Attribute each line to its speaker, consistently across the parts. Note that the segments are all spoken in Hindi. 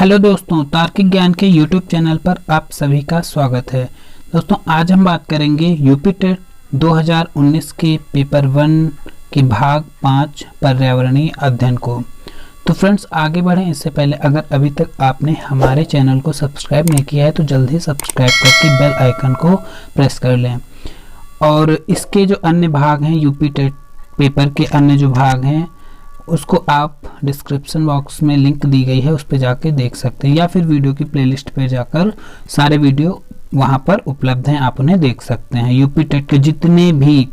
Speaker 1: हेलो दोस्तों, तार्किक ज्ञान के यूट्यूब चैनल पर आप सभी का स्वागत है। दोस्तों, आज हम बात करेंगे यूपी टेट 2019 के पेपर 1 के भाग 5 पर्यावरणीय अध्ययन को। तो फ्रेंड्स, आगे बढ़ें इससे पहले अगर अभी तक आपने हमारे चैनल को सब्सक्राइब नहीं किया है तो जल्दी सब्सक्राइब करके बेल आइकन को प्रेस कर लें। और इसके जो अन्य भाग हैं, यूपी टेट पेपर के अन्य जो भाग हैं उसको आप डिस्क्रिप्शन बॉक्स में लिंक दी गई है, उस पर जाके देख सकते हैं, या फिर वीडियो की प्लेलिस्ट पे जाकर सारे वीडियो वहां पर उपलब्ध हैं, आप उन्हें देख सकते हैं। यूपी टेट के जितने भी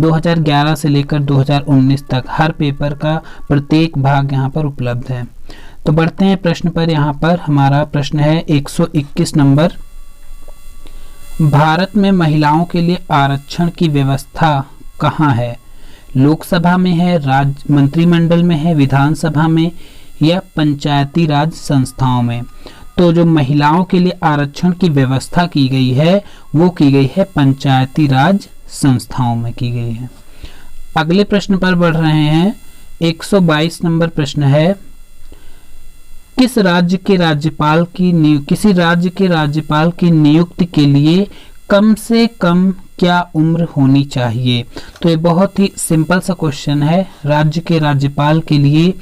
Speaker 1: 2011 से लेकर 2019 तक हर पेपर का प्रत्येक भाग यहाँ पर उपलब्ध है। तो बढ़ते हैं प्रश्न पर। यहाँ पर हमारा प्रश्न है 121 नंबर। भारत में महिलाओं के लिए आरक्षण की व्यवस्था कहाँ है? लोकसभा में है, राज्य मंत्रिमंडल में है, विधानसभा में या पंचायती राज संस्थाओं में? तो जो महिलाओं के लिए आरक्षण की व्यवस्था की गई है वो की गई है पंचायती राज संस्थाओं में की गई है। अगले प्रश्न पर बढ़ रहे हैं। 122 नंबर प्रश्न है, किसी राज्य के राज्यपाल की नियुक्ति के लिए कम से कम क्या उम्र होनी चाहिए? तो ये बहुत ही सिंपल सा क्वेश्चन है। राज्य के राज्यपाल के लिए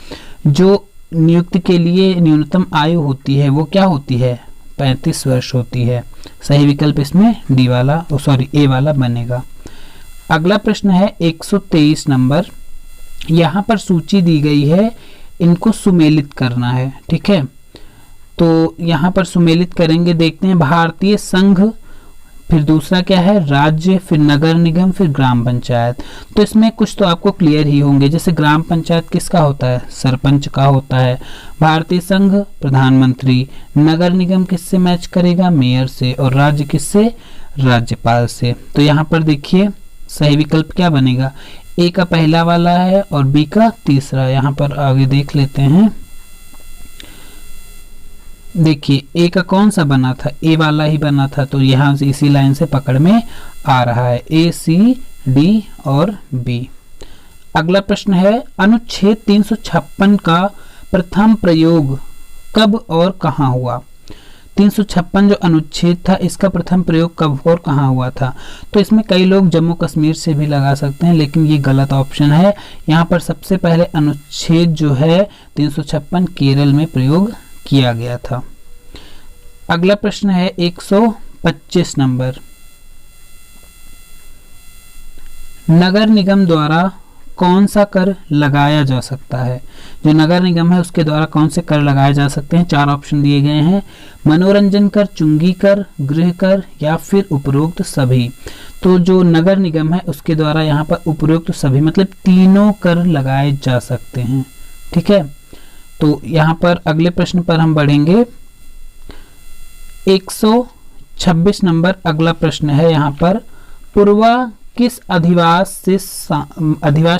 Speaker 1: जो नियुक्ति के लिए न्यूनतम आयु होती है वो क्या होती है? 35 वर्ष होती है। सही विकल्प इसमें ए वाला बनेगा। अगला प्रश्न है 123 नंबर। यहाँ पर सूची दी गई है, इनको सुमेलित करना है। ठीक है, तो यहाँ पर सुमेलित करेंगे। देखते हैं, भारतीय संघ, फिर दूसरा क्या है, राज्य, फिर नगर निगम, फिर ग्राम पंचायत। तो इसमें कुछ तो आपको क्लियर ही होंगे। जैसे ग्राम पंचायत किसका होता है? सरपंच का होता है। भारतीय संघ प्रधानमंत्री, नगर निगम किससे मैच करेगा? मेयर से। और राज्य किससे? राज्यपाल से। तो यहाँ पर देखिए सही विकल्प क्या बनेगा? ए का पहला वाला है और बी का तीसरा। यहाँ पर आगे देख लेते हैं। देखिए ए का कौन सा बना था? ए वाला ही बना था, तो यहाँ से इसी लाइन से पकड़ में आ रहा है ए, सी, डी और बी। अगला प्रश्न है, अनुच्छेद 356 का प्रथम प्रयोग कब और कहाँ हुआ? 356 जो अनुच्छेद था इसका प्रथम प्रयोग कब और कहाँ हुआ था? तो इसमें कई लोग जम्मू कश्मीर से भी लगा सकते हैं, लेकिन ये गलत ऑप्शन है। यहाँ पर सबसे पहले अनुच्छेद जो है 356 केरल में प्रयोग किया गया था। अगला प्रश्न है 125 नंबर। नगर निगम द्वारा कौन सा कर लगाया जा सकता है? जो नगर निगम है उसके द्वारा कौन से कर लगाए जा सकते हैं? 4 ऑप्शन दिए गए हैं। मनोरंजन कर, चुंगी कर, गृह कर या फिर उपरोक्त सभी। तो जो नगर निगम है उसके द्वारा यहाँ पर उपरोक्त सभी मतलब तीनों कर लगाए जा सकते हैं। ठीक है, तो यहाँ पर अगले प्रश्न पर हम बढ़ेंगे। 126 नंबर अगला प्रश्न है। यहाँ पर पूर्वा किस अधिवास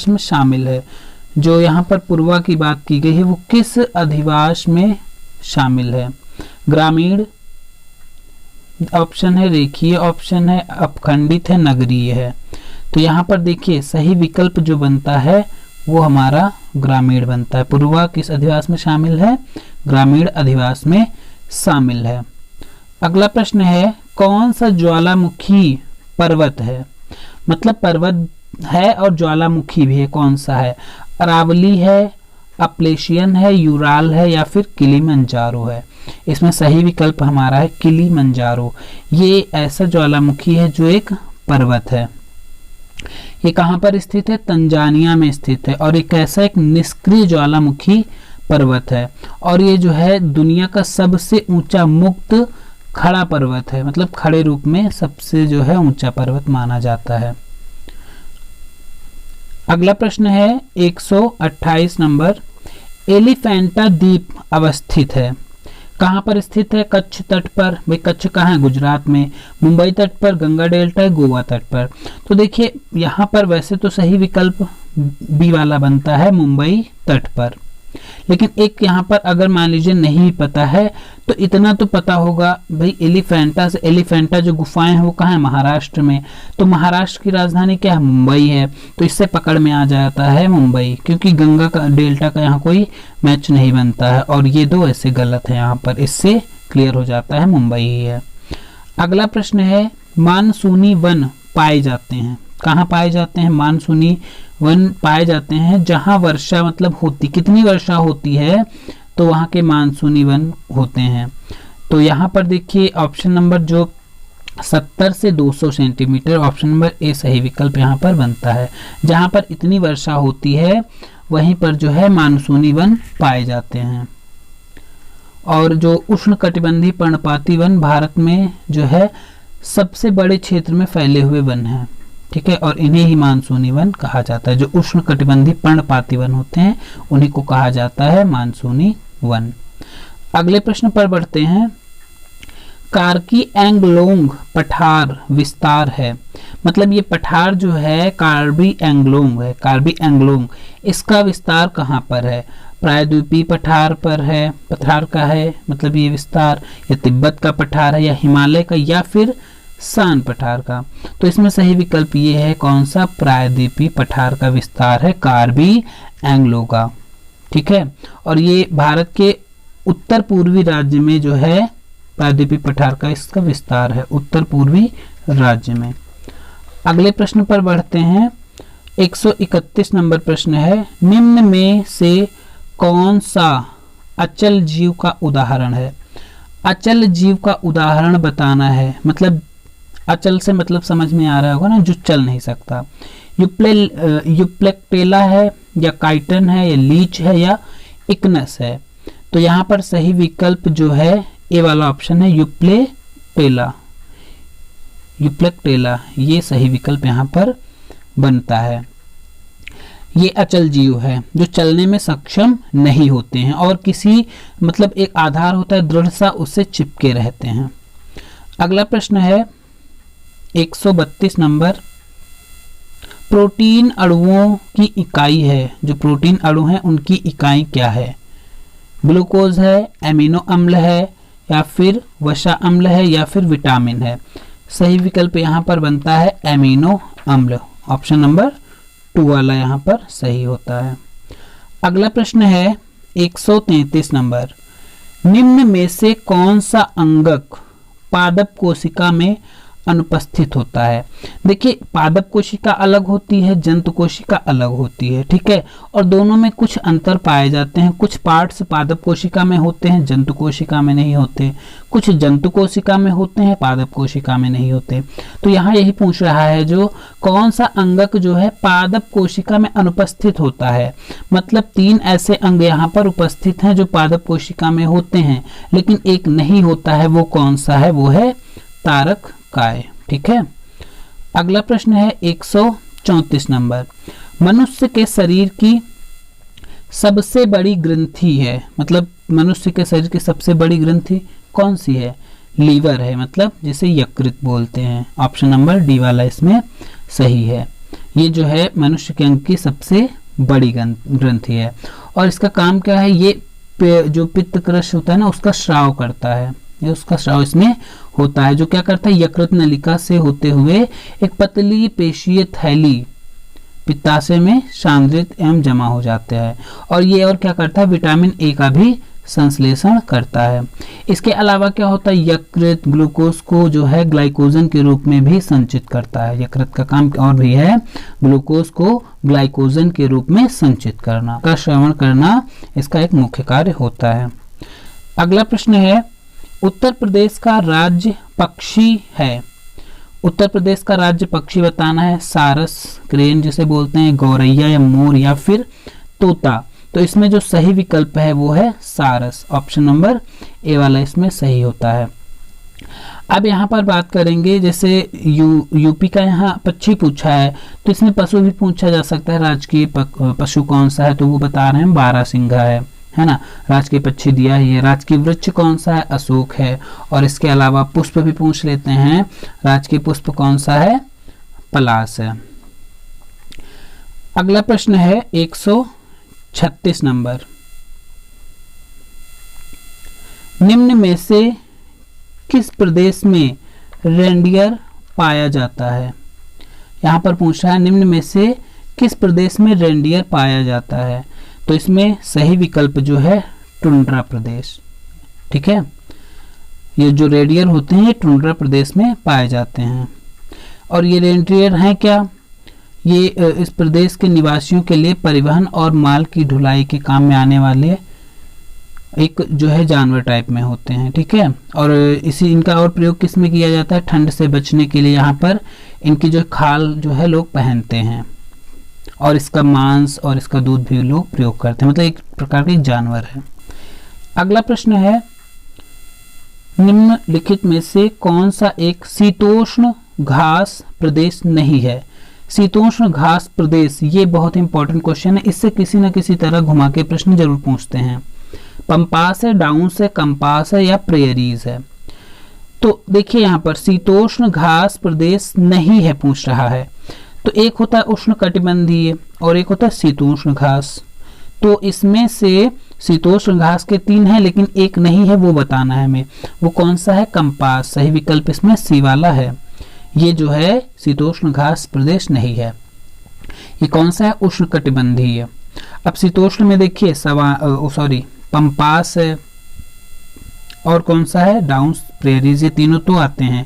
Speaker 1: में शामिल है? जो यहाँ पर पूर्वा की बात की गई है वो किस अधिवास में शामिल है? ग्रामीण ऑप्शन है, रेखीय ऑप्शन है, अपखंडित है, नगरीय है। तो यहाँ पर देखिए सही विकल्प जो बनता है वो हमारा ग्रामीण बनता है। पूर्वा किस अधिवास में शामिल है? ग्रामीण अधिवास में शामिल है। अगला प्रश्न है, कौन सा ज्वालामुखी पर्वत है? मतलब पर्वत है और ज्वालामुखी भी है, कौन सा है? अरावली है, अपलेशियन है, यूराल है या फिर किलिमंजारो है? इसमें सही विकल्प हमारा है किलिमंजारो। ये ऐसा ज्वालामुखी है जो एक पर्वत है। ये कहाँ पर स्थित है? तंजानिया में स्थित है और एक ऐसा एक निष्क्रिय ज्वालामुखी पर्वत है। और ये जो है दुनिया का सबसे ऊंचा मुक्त खड़ा पर्वत है, मतलब खड़े रूप में सबसे जो है ऊंचा पर्वत माना जाता है। अगला प्रश्न है 128 नंबर। एलिफेंटा द्वीप अवस्थित है, कहाँ पर स्थित है? कच्छ तट पर। भाई कच्छ कहाँ है? गुजरात में। मुंबई तट पर, गंगा डेल्टा, गोवा तट पर। तो देखिए यहाँ पर वैसे तो सही विकल्प बी वाला बनता है, मुंबई तट पर। लेकिन एक यहाँ पर अगर मान लीजिए नहीं पता है तो इतना तो पता होगा भाई, एलिफेंटा जो गुफाएं हैं वो कहाँ है, महाराष्ट्र में। तो महाराष्ट्र की राजधानी क्या है, मुंबई है। तो इससे पकड़ में आ जाता है मुंबई, क्योंकि गंगा का डेल्टा का यहाँ कोई मैच नहीं बनता है, और ये दो ऐसे गलत है यहाँ पर, इससे क्लियर हो जाता है मुंबई ही है। अगला प्रश्न है, मानसूनी वन पाए जाते हैं, कहाँ पाए जाते हैं, मानसूनी वन पाए जाते हैं जहां वर्षा मतलब होती, कितनी वर्षा होती है तो वहां के मानसूनी वन होते हैं। तो यहाँ पर देखिए ऑप्शन नंबर जो 70 से 200 सेंटीमीटर, ऑप्शन नंबर ए सही विकल्प यहाँ पर बनता है। जहां पर इतनी वर्षा होती है वहीं पर जो है मानसूनी वन पाए जाते हैं। और जो उष्णकटिबंधीय पर्णपाती वन भारत में जो है सबसे बड़े क्षेत्र में फैले हुए वन हैं, ठीक है, और इन्हें ही मानसूनी वन कहा जाता है। जो उष्णकटिबंधीय पर्णपाती वन होते हैं उन्हीं को कहा जाता है मानसूनी वन। अगले प्रश्न पर बढ़ते हैं, कार्बी एंगलोंग पठार विस्तार है, मतलब ये पठार जो है कार्बी एंगलोंग है, कार्बी एंगलोंग, इसका विस्तार कहाँ पर है, प्रायद्वीपीय पठार पर है, पठार का है मतलब ये विस्तार, या तिब्बत का पठार है, या हिमालय का, या फिर सान पठार का। तो इसमें सही विकल्प ये है कौन सा, प्रायद्वीपीय पठार का विस्तार है कार्बी एंग्लो का, ठीक है। और ये भारत के उत्तर पूर्वी राज्य में जो है प्रायद्वीपीय पठार का इसका विस्तार है, उत्तर पूर्वी राज्य में। अगले प्रश्न पर बढ़ते हैं, 131 नंबर प्रश्न है, निम्न में से कौन सा अचल जीव का उदाहरण है। अचल जीव का उदाहरण बताना है, मतलब अचल से मतलब समझ में आ रहा होगा ना, जो चल नहीं सकता। यूप्लेक्टेला है, या काइटन है, या लीच है, या इक्नस है। तो यहाँ पर सही विकल्प जो है ए वाला ऑप्शन है, यूप्लेक्टेला, यूप्लेक्टेला, ये सही विकल्प यहाँ पर बनता है। ये अचल जीव है जो चलने में सक्षम नहीं होते हैं और किसी मतलब एक आधार होता है दृढ़ सा, उससे चिपके रहते हैं। अगला प्रश्न है 132 नंबर, प्रोटीन अणुओं की इकाई है, जो प्रोटीन अणु हैं उनकी इकाई क्या है, ग्लूकोज है, एमिनो अम्ल है, या फिर वसा अम्ल है, या फिर विटामिन है। सही विकल्प यहाँ पर बनता है एमिनो अम्ल, ऑप्शन नंबर 2 वाला यहाँ पर सही होता है। अगला प्रश्न है 133 नंबर, निम्न में से कौन सा अंगक पादप कोशिका में अनुपस्थित होता है। देखिए पादप कोशिका अलग होती है, जंतु कोशिका अलग होती है, ठीक है, और दोनों में कुछ अंतर पाए जाते हैं। कुछ पार्ट्स पादप कोशिका में होते हैं, जंतु कोशिका में नहीं होते, कुछ जंतु कोशिका में होते हैं, पादप कोशिका में नहीं होते। तो यहाँ यही पूछ रहा है जो कौन सा अंगक जो है पादप कोशिका में अनुपस्थित होता है, मतलब 3 ऐसे अंग यहाँ पर उपस्थित हैं जो पादप कोशिका में होते हैं, लेकिन एक नहीं होता है, वो कौन सा है, वो है तारक काय, ठीक है। अगला प्रश्न है 134 नंबर, मनुष्य के शरीर की सबसे बड़ी ग्रंथि है, मतलब मनुष्य के शरीर की सबसे बड़ी ग्रंथि कौन सी है, लीवर है, मतलब जिसे यकृत बोलते हैं। ऑप्शन नंबर डी वाला इसमें सही है। ये जो है मनुष्य के अंग की सबसे बड़ी ग्रंथि है और इसका काम क्या है, ये जो पित्त क्रश होता है ना उसका स्राव करता है, ये उसका स्राव इसमें होता है, जो क्या करता है यकृत नलिका से होते हुए एक पतली पेशीय थैली पित्ताशय में सांद्रित एवं जमा हो जाते हैं और ये और क्या करता है विटामिन ए का भी संश्लेषण करता है। इसके अलावा क्या होता है यकृत ग्लूकोज को जो है ग्लाइकोजन के रूप में भी संचित करता है। यकृत का काम और भी है ग्लूकोज को ग्लाइकोजन के रूप में संचित करना, का श्रवण करना इसका एक मुख्य कार्य होता है। अगला प्रश्न है उत्तर प्रदेश का राज्य पक्षी है, उत्तर प्रदेश का राज्य पक्षी बताना है, सारस, क्रेन जिसे बोलते हैं, गौरैया या मोर या फिर तोता। तो इसमें जो सही विकल्प है वो है सारस, ऑप्शन नंबर ए वाला इसमें सही होता है। अब यहाँ पर बात करेंगे जैसे यूपी का यहाँ पक्षी पूछा है तो इसमें पशु भी पूछा जा सकता है, राजकीय पशु कौन सा है तो वो बता रहे हैं बारहसिंघा है ना। राजकीय पक्षी दिया ही है। राजकीय वृक्ष कौन सा है, अशोक है। और इसके अलावा पुष्प भी पूछ लेते हैं, राजकीय पुष्प कौन सा है, पलाश है। अगला प्रश्न है 136 नंबर, निम्न में से किस प्रदेश में रेंडियर पाया जाता है? यहाँ पर पूछ रहा है निम्न में से किस प्रदेश में रेंडियर पाया जाता है? तो इसमें सही विकल्प जो है टुंड्रा प्रदेश। ठीक है, ये जो रेंडियर होते हैं ये टुंड्रा प्रदेश में पाए जाते हैं। और ये रेंडियर हैं क्या? ये इस प्रदेश के निवासियों के लिए परिवहन और माल की ढुलाई के काम में आने वाले एक जो है जानवर टाइप में होते हैं। ठीक है, और इनका और प्रयोग किस में किया जाता है? ठंड से बचने के लिए यहाँ पर इनकी जो खाल जो है लोग पहनते हैं, और इसका मांस और इसका दूध भी लोग प्रयोग करते हैं, मतलब एक प्रकार का जानवर है। अगला प्रश्न है, निम्नलिखित में से कौन सा एक शीतोष्ण घास प्रदेश नहीं है? शीतोष्ण घास प्रदेश, ये बहुत इंपॉर्टेंट क्वेश्चन है, इससे किसी न किसी तरह घुमा के प्रश्न जरूर पूछते हैं। पंपास है, डाउन्स है, कंपास है या प्रेयरीज है? तो देखिए यहाँ पर शीतोष्ण घास प्रदेश नहीं है पूछ रहा है। तो एक होता है उष्ण कटिबंधीय और एक होता है शीतोष्ण घास। तो इसमें से शीतोष्ण घास के 3 हैं लेकिन एक नहीं है, वो बताना है हमें। वो कौन सा है? कंपास। सही विकल्प इसमें सी वाला है। ये जो है शीतोष्ण घास प्रदेश नहीं है। ये कौन सा है? उष्ण कटिबंधीय। अब शीतोष्ण में देखिए पंपास है, और कौन सा है? डाउन्स, प्रेयरीज, ये तीनों तो आते हैं।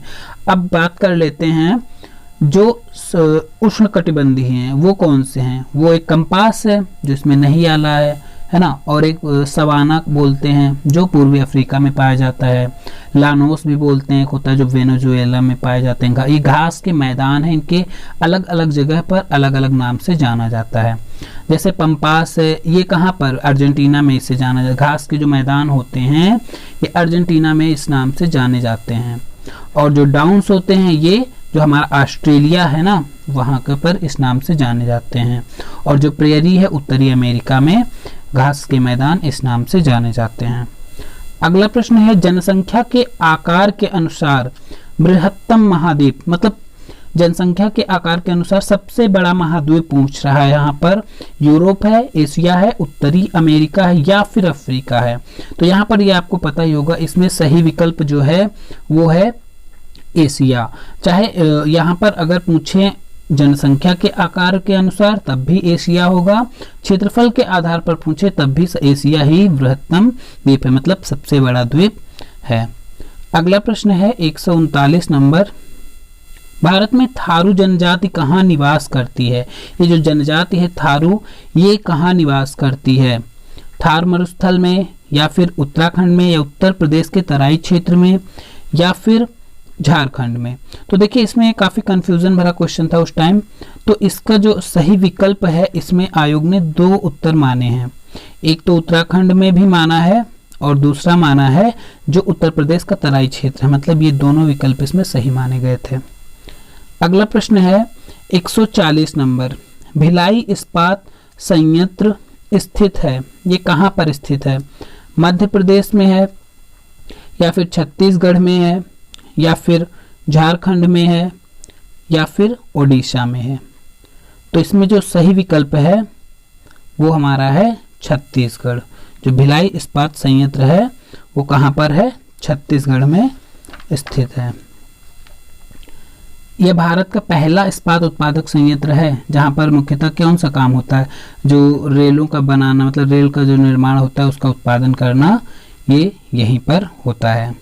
Speaker 1: अब बात कर लेते हैं जो उष्ण कटिबंधीय हैं वो कौन से हैं? वो एक कंपास है जो इसमें नहीं आला है ना, और एक सवाना बोलते हैं जो पूर्वी अफ्रीका में पाया जाता है। लानोस भी बोलते हैं, एक होता है जो वेनेजुएला में पाए जाते हैं। ये घास के मैदान हैं, इनके अलग अलग जगह पर अलग अलग नाम से जाना जाता है। जैसे पंपास है, ये कहाँ पर? अर्जेंटीना में इसे जाना जाता है। घास के जो मैदान होते हैं ये अर्जेंटीना में इस नाम से जाने जाते हैं। और जो डाउन्स होते हैं ये जो हमारा ऑस्ट्रेलिया है ना, वहाँ के पर इस नाम से जाने जाते हैं। और जो प्रेयरी है उत्तरी अमेरिका में घास के मैदान इस नाम से जाने जाते हैं। अगला प्रश्न है, जनसंख्या के आकार के अनुसार बृहत्तम महाद्वीप, मतलब जनसंख्या के आकार के अनुसार सबसे बड़ा महाद्वीप पूछ रहा है। यहाँ पर यूरोप है, एशिया है, उत्तरी अमेरिका है या फिर अफ्रीका है? तो यहाँ पर ये आपको पता ही होगा, इसमें सही विकल्प जो है वो है एशिया। चाहे यहाँ पर अगर पूछे जनसंख्या के आकार के अनुसार तब भी एशिया होगा, क्षेत्रफल के आधार पर पूछे तब भी एशिया ही बृहत्तम द्वीप है, मतलब सबसे बड़ा द्वीप है। अगला प्रश्न है 139 नंबर, भारत में थारू जनजाति कहाँ निवास करती है? ये जो जनजाति है थारू, ये कहाँ निवास करती है? थार मरुस्थल में, या फिर उत्तराखंड में, या उत्तर प्रदेश के तराई क्षेत्र में, या फिर झारखंड में? तो देखिए इसमें काफी कंफ्यूजन भरा क्वेश्चन था उस टाइम। तो इसका जो सही विकल्प है, इसमें आयोग ने 2 उत्तर माने हैं। एक तो उत्तराखंड में भी माना है और दूसरा माना है जो उत्तर प्रदेश का तराई क्षेत्र है, मतलब ये दोनों विकल्प इसमें सही माने गए थे। अगला प्रश्न है 140 नंबर, भिलाई इस्पात संयंत्र स्थित है, ये कहाँ पर स्थित है? मध्य प्रदेश में है, या फिर छत्तीसगढ़ में है, या फिर झारखंड में है, या फिर ओडिशा में है? तो इसमें जो सही विकल्प है वो हमारा है छत्तीसगढ़। जो भिलाई इस्पात संयंत्र है वो कहाँ पर है? छत्तीसगढ़ में स्थित है। यह भारत का पहला इस्पात उत्पादक संयंत्र है जहां पर मुख्यतः कौन सा काम होता है? जो रेलों का बनाना, मतलब रेल का जो निर्माण होता है उसका उत्पादन करना, ये यहीं पर होता है।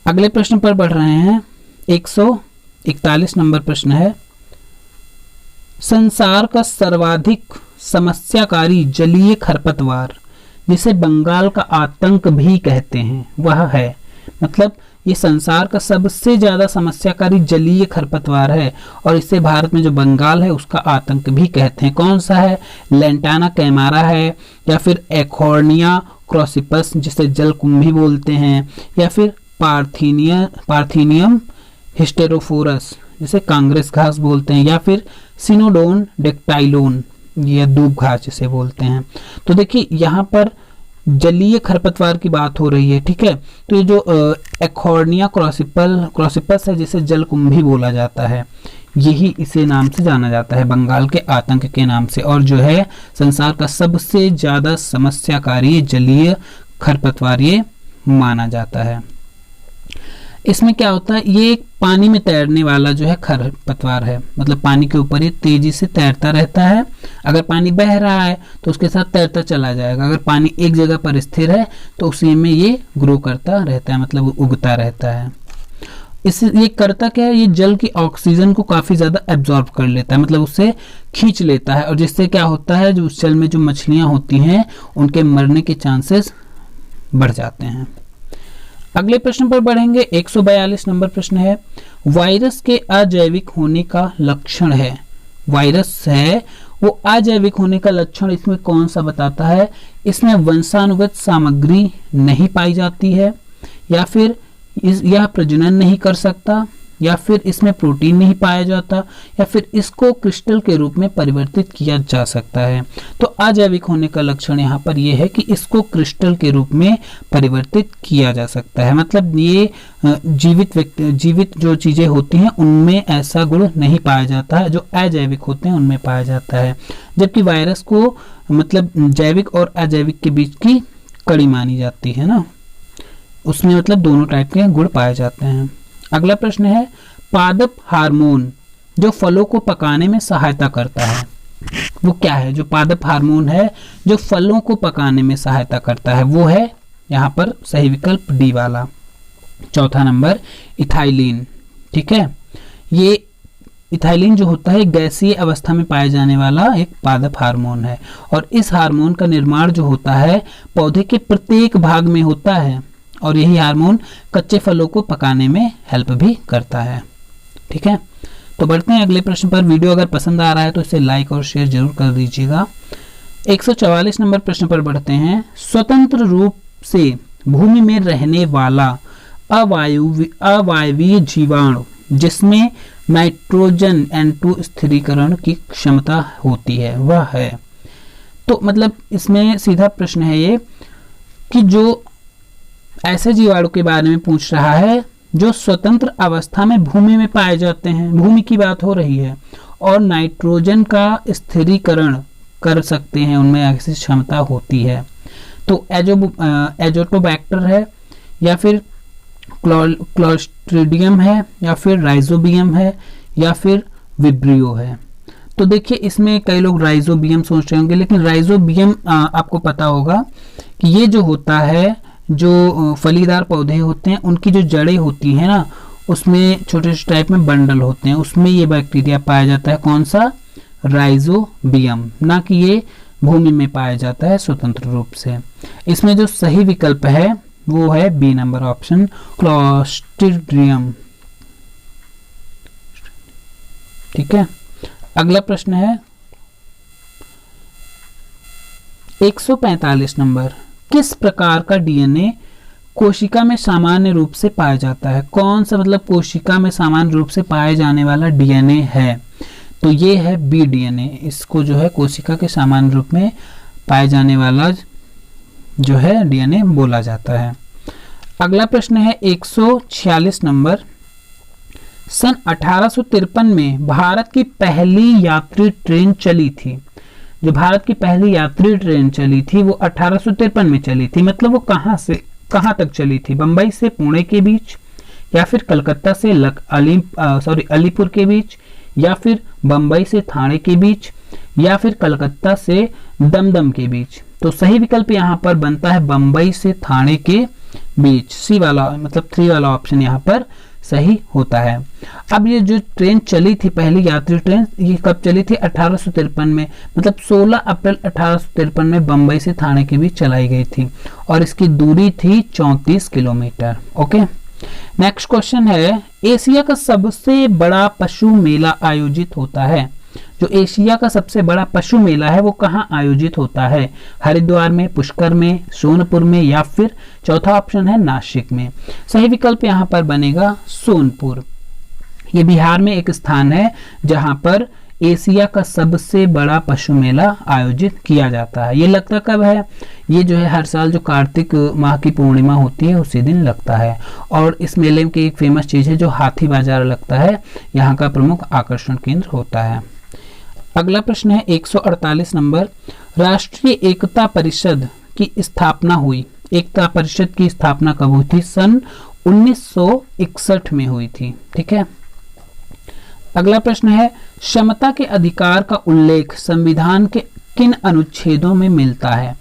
Speaker 1: अगले प्रश्न पर बढ़ रहे हैं। 141 नंबर प्रश्न है, संसार का सर्वाधिक समस्याकारी जलीय खरपतवार जिसे बंगाल का आतंक भी कहते हैं वह है, मतलब ये संसार का सबसे ज्यादा समस्याकारी जलीय खरपतवार है और इसे भारत में जो बंगाल है उसका आतंक भी कहते हैं। कौन सा है? लेंटाना कैमारा है, या फिर एखोर्निया क्रॉसिपस जिसे जलकुंभी बोलते हैं, या फिर पार्थिनियम हिस्टेरोफोरस जिसे कांग्रेस घास बोलते हैं, या फिर सिनोडोन डेक्टाइलोन या दूब घास जिसे बोलते हैं। तो देखिए यहाँ पर जलीय खरपतवार की बात हो रही है, ठीक है। तो ये जो एखोर्निया क्रॉसिपस है जिसे जलकुंभी बोला जाता है, यही इसे नाम से जाना जाता है, बंगाल के आतंक के नाम से, और जो है संसार का सबसे ज्यादा समस्याकारी जलीय खरपतवार ये माना जाता है। इसमें क्या होता है, ये एक पानी में तैरने वाला जो है खरपतवार है, मतलब पानी के ऊपर ये तेजी से तैरता रहता है। अगर पानी बह रहा है तो उसके साथ तैरता चला जाएगा, अगर पानी एक जगह पर स्थिर है तो उसी में ये ग्रो करता रहता है, मतलब उगता रहता है। ये करता क्या है, ये जल की ऑक्सीजन को काफी ज्यादा एब्जॉर्ब कर लेता है, मतलब उससे खींच लेता है, और जिससे क्या होता है, जो उस जल में जो मछलियां होती हैं उनके मरने के चांसेस बढ़ जाते हैं। अगले प्रश्न पर बढ़ेंगे। 142 नंबर प्रश्न है, वायरस के अजैविक होने का लक्षण है। वायरस है वो अजैविक होने का लक्षण इसमें कौन सा बताता है? इसमें वंशानुगत सामग्री नहीं पाई जाती है, या फिर यह प्रजनन नहीं कर सकता, या फिर इसमें प्रोटीन नहीं पाया जाता, या फिर इसको क्रिस्टल के रूप में परिवर्तित किया जा सकता है। तो अजैविक होने का लक्षण यहाँ पर यह है कि इसको क्रिस्टल के रूप में परिवर्तित किया जा सकता है, मतलब ये जीवित जो चीजें होती हैं उनमें ऐसा गुण नहीं पाया जाता है, जो अजैविक होते हैं उनमें पाया जाता है। जबकि वायरस को मतलब जैविक और अजैविक के बीच की कड़ी मानी जाती है ना, उसमें मतलब दोनों टाइप के गुण पाए जाते हैं। अगला प्रश्न है, पादप हार्मोन जो फलों को पकाने में सहायता करता है, वो क्या है? जो पादप हार्मोन है जो फलों को पकाने में सहायता करता है, वो है यहाँ पर सही विकल्प डी वाला, चौथा नंबर इथाइलिन। ठीक है, ये इथाइलिन जो होता है गैसीय अवस्था में पाए जाने वाला एक पादप हार्मोन है, और इस हार्मोन का निर्माण जो होता है पौधे के प्रत्येक भाग में होता है, और यही हार्मोन कच्चे फलों को पकाने में हेल्प भी करता है। ठीक है, तो बढ़ते हैं अगले प्रश्न पर। वीडियो अगर पसंद आ रहा है तो इसे लाइक और शेयर जरूर कर दीजिएगा। 144 नंबर प्रश्न पर बढ़ते हैं। स्वतंत्र रूप से भूमि में रहने वाला अवायवीय जीवाणु जिसमें नाइट्रोजन N2 स्थिरीकरण की क्षमता होती है वह है। तो मतलब इसमें सीधा प्रश्न है ये कि जो ऐसे जीवाणु के बारे में पूछ रहा है जो स्वतंत्र अवस्था में भूमि में पाए जाते हैं, भूमि की बात हो रही है, और नाइट्रोजन का स्थिरीकरण कर सकते हैं, उनमें ऐसी क्षमता होती है। तो एजोटोबैक्टर है, या फिर क्लोस्ट्रिडियम है, या फिर राइजोबियम है, या फिर विब्रियो है। तो देखिए इसमें कई लोग राइजोबियम सोच रहे होंगे, लेकिन राइजोबियम आपको पता होगा कि ये जो होता है, जो फलीदार पौधे होते हैं उनकी जो जड़ें होती हैं ना, उसमें छोटे छोटे टाइप में बंडल होते हैं, उसमें ये बैक्टीरिया पाया जाता है। कौन सा? राइजोबियम, ना कि ये भूमि में पाया जाता है स्वतंत्र रूप से। इसमें जो सही विकल्प है वो है बी नंबर ऑप्शन, क्लोस्ट्रिडियम। ठीक है, अगला प्रश्न है 145 नंबर। किस प्रकार का डीएनए कोशिका में सामान्य रूप से पाया जाता है? कौन सा मतलब कोशिका में सामान्य रूप से पाए जाने वाला डीएनए है? तो ये है बी डीएनए, इसको जो है कोशिका के सामान्य रूप में पाए जाने वाला जो है डीएनए बोला जाता है। अगला प्रश्न है 146 नंबर। सन 1853 में भारत की पहली यात्री ट्रेन चली थी। जो भारत की पहली यात्री ट्रेन चली थी वो 1853 में चली थी, मतलब वो कहां से कहां तक चली थी? बंबई से पुणे के बीच, या फिर कलकत्ता से अलीपुर के बीच, या फिर बंबई से थाने के बीच, या फिर कलकत्ता से दमदम के बीच। तो सही विकल्प यहाँ पर बनता है बंबई से थाने के बीच, सी वाला मतलब 3 वाला ऑप्शन यहाँ पर सही होता है। अब ये जो ट्रेन चली थी पहली यात्री ट्रेन, ये कब चली थी? 1853 में, मतलब 16 अप्रैल 1853 में बंबई से थाने के बीच चलाई गई थी, और इसकी दूरी थी 34 किलोमीटर। ओके, नेक्स्ट क्वेश्चन है, एशिया का सबसे बड़ा पशु मेला आयोजित होता है। जो एशिया का सबसे बड़ा पशु मेला है वो कहाँ आयोजित होता है? हरिद्वार में, पुष्कर में, सोनपुर में, या फिर चौथा ऑप्शन है नासिक में। सही विकल्प यहाँ पर बनेगा सोनपुर। ये बिहार में एक स्थान है जहां पर एशिया का सबसे बड़ा पशु मेला आयोजित किया जाता है। ये लगता कब है? ये जो है हर साल जो कार्तिक माह की पूर्णिमा होती है उसी दिन लगता है, और इस मेले की एक फेमस चीज है जो हाथी बाजार लगता है, यहाँ का प्रमुख आकर्षण केंद्र होता है। अगला प्रश्न है 148 नंबर। राष्ट्रीय एकता परिषद की स्थापना हुई एकता परिषद की स्थापना कब हुई थी? सन 1961 में हुई थी। ठीक है। अगला प्रश्न है, समता के अधिकार का उल्लेख संविधान के किन अनुच्छेदों में मिलता है?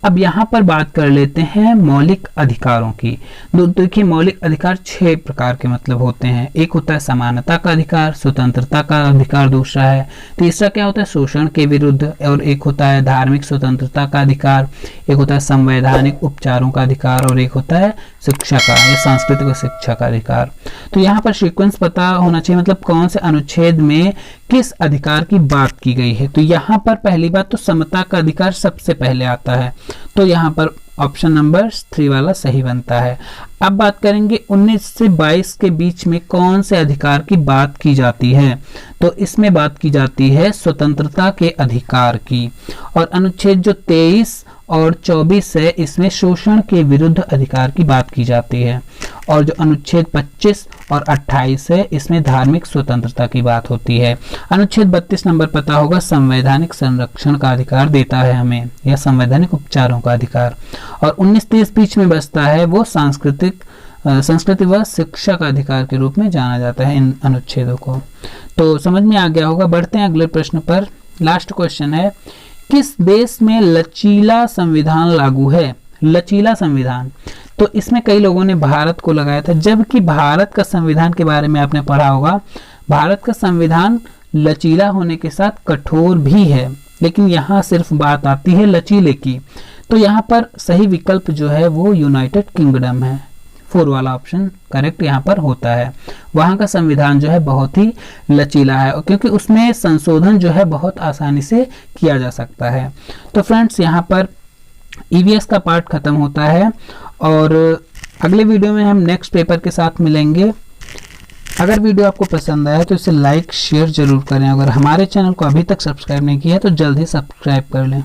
Speaker 1: अब यहाँ पर बात कर लेते हैं मौलिक अधिकारों की। देखिए, मौलिक अधिकार 6 प्रकार के मतलब होते हैं। एक होता है समानता का अधिकार, स्वतंत्रता का अधिकार दूसरा है, तीसरा क्या होता है शोषण के विरुद्ध, और एक होता है धार्मिक स्वतंत्रता का अधिकार, एक होता है संवैधानिक उपचारों का अधिकार, और एक होता है शिक्षा का या सांस्कृतिक शिक्षा का अधिकार। तो यहाँ पर सीक्वेंस पता होना चाहिए, मतलब कौन से अनुच्छेद में किस अधिकार की बात की गई है। तो यहाँ पर पहली बात तो समता का अधिकार सबसे पहले आता है, तो यहाँ पर ऑप्शन नंबर 3 वाला सही बनता है। अब बात करेंगे 19 से 22 के बीच में कौन से अधिकार की बात की जाती है? तो इसमें बात की जाती है स्वतंत्रता के अधिकार की, और अनुच्छेद जो 23 और 24 है इसमें शोषण के विरुद्ध अधिकार की बात की जाती है, और जो अनुच्छेद 25 और 28 है इसमें धार्मिक स्वतंत्रता की बात होती है। अनुच्छेद 32 नंबर पता होगा, संवैधानिक संरक्षण का अधिकार देता है हमें, या संवैधानिक उपचारों का अधिकार, और 19-30 बीच में बचता है वो संस्कृति व शिक्षा का अधिकार के रूप में जाना जाता है इन अनुच्छेदों को। तो समझ में आ गया होगा। बढ़ते हैं अगले प्रश्न पर। लास्ट क्वेश्चन है, किस देश में लचीला संविधान लागू है? लचीला संविधान, तो इसमें कई लोगों ने भारत को लगाया था, जबकि भारत का संविधान के बारे में आपने पढ़ा होगा, भारत का संविधान लचीला होने के साथ कठोर भी है, लेकिन यहाँ सिर्फ बात आती है लचीले की। तो यहाँ पर सही विकल्प जो है वो यूनाइटेड किंगडम है। 4 वाला ऑप्शन करेक्ट यहाँ पर होता है। वहाँ का संविधान जो है बहुत ही लचीला है, क्योंकि उसमें संशोधन जो है बहुत आसानी से किया जा सकता है। तो फ्रेंड्स, यहाँ पर ईवीएस का पार्ट खत्म होता है, और अगले वीडियो में हम नेक्स्ट पेपर के साथ मिलेंगे। अगर वीडियो आपको पसंद आया तो इसे लाइक शेयर जरूर करें। अगर हमारे चैनल को अभी तक सब्सक्राइब नहीं किया तो जल्द ही सब्सक्राइब कर लें।